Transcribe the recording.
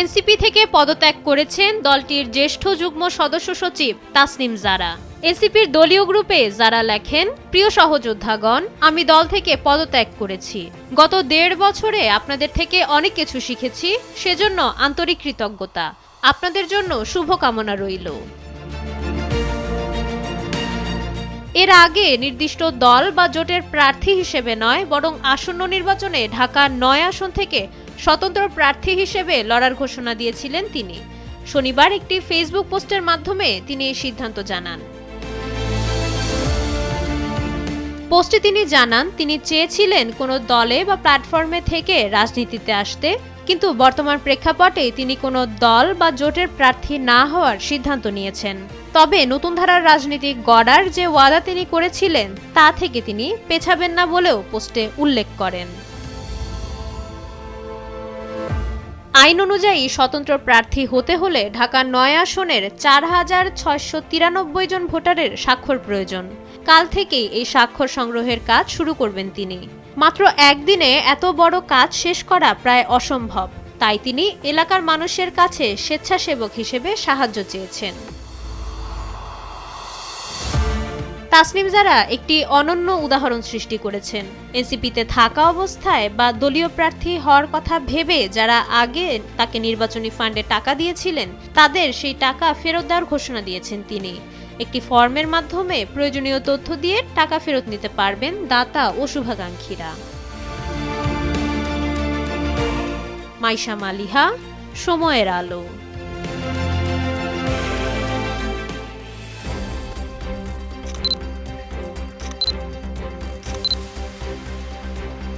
NCP থেকে পদত্যাগ করেছেন দলটির জ্যেষ্ঠ যুগ্ম সদস্য সচিব তাসনিম জারা। এনসিপির দলীয় গ্রুপে যারা লেখেন, প্রিয় সহযোদ্ধাগণ, আমি দল থেকে পদত্যাগ করেছি। গত ১.৫ বছরে আপনাদের থেকে অনেক কিছু শিখেছি, সেজন্য আন্তরিক কৃতজ্ঞতা। আপনাদের জন্য শুভকামনা রইল। এর আগে নির্দিষ্ট দল বা জোটের প্রার্থী হিসেবে নয়, বরং আসন্ন নির্বাচনে ঢাকার ৯ আসন থেকে স্বতন্ত্র প্রার্থী হিসেবে লড়ার ঘোষণা দিয়েছিলেন তিনি। শনিবার একটি ফেসবুক পোস্টের মাধ্যমে তিনি এই সিদ্ধান্ত জানান। পোস্টে তিনি জানান, তিনি চেয়েছিলেন কোনো দলে বা প্ল্যাটফর্মে থেকে রাজনীতিতে আসতে, কিন্তু বর্তমান প্রেক্ষাপটে তিনি কোনো দল বা জোটের প্রার্থী না হওয়ার সিদ্ধান্ত নিয়েছেন। তবে নতুন ধারার রাজনীতি গড়ার যে ওয়াদা তিনি করেছিলেন তা থেকে তিনি পেছাবেন না বলেও পোস্টে উল্লেখ করেন। আইন অনুযায়ী স্বতন্ত্র প্রার্থী হতে হলে ঢাকার ৯ আসনের ৪,৬৯৩ জন ভোটারের স্বাক্ষর প্রয়োজন। কাল থেকেই এই স্বাক্ষর সংগ্রহের কাজ শুরু করবেন তিনি। মাত্র একদিনে এত বড় কাজ শেষ করা প্রায় অসম্ভব, তাই তিনি এলাকার মানুষের কাছে স্বেচ্ছাসেবক হিসেবে সাহায্য চেয়েছেন। তাসনিম জারা একটি অনন্য উদাহরণ সৃষ্টি করেছেন। এনসিপিতে থাকা অবস্থায় বা দলীয় প্রার্থী হওয়ার কথা ভেবে যারা আগে তাকে নির্বাচনী ফান্ডে টাকা দিয়েছিলেন, তাদের সেই টাকা ফেরত দেওয়ার ঘোষণা দিয়েছেন তিনি। একটি ফর্মের মাধ্যমে প্রয়োজনীয় তথ্য দিয়ে টাকা ফেরত নিতে পারবেন দাতা ও শুভাকাঙ্ক্ষীরা। মাইশা মালিহা, সময়ের আলো।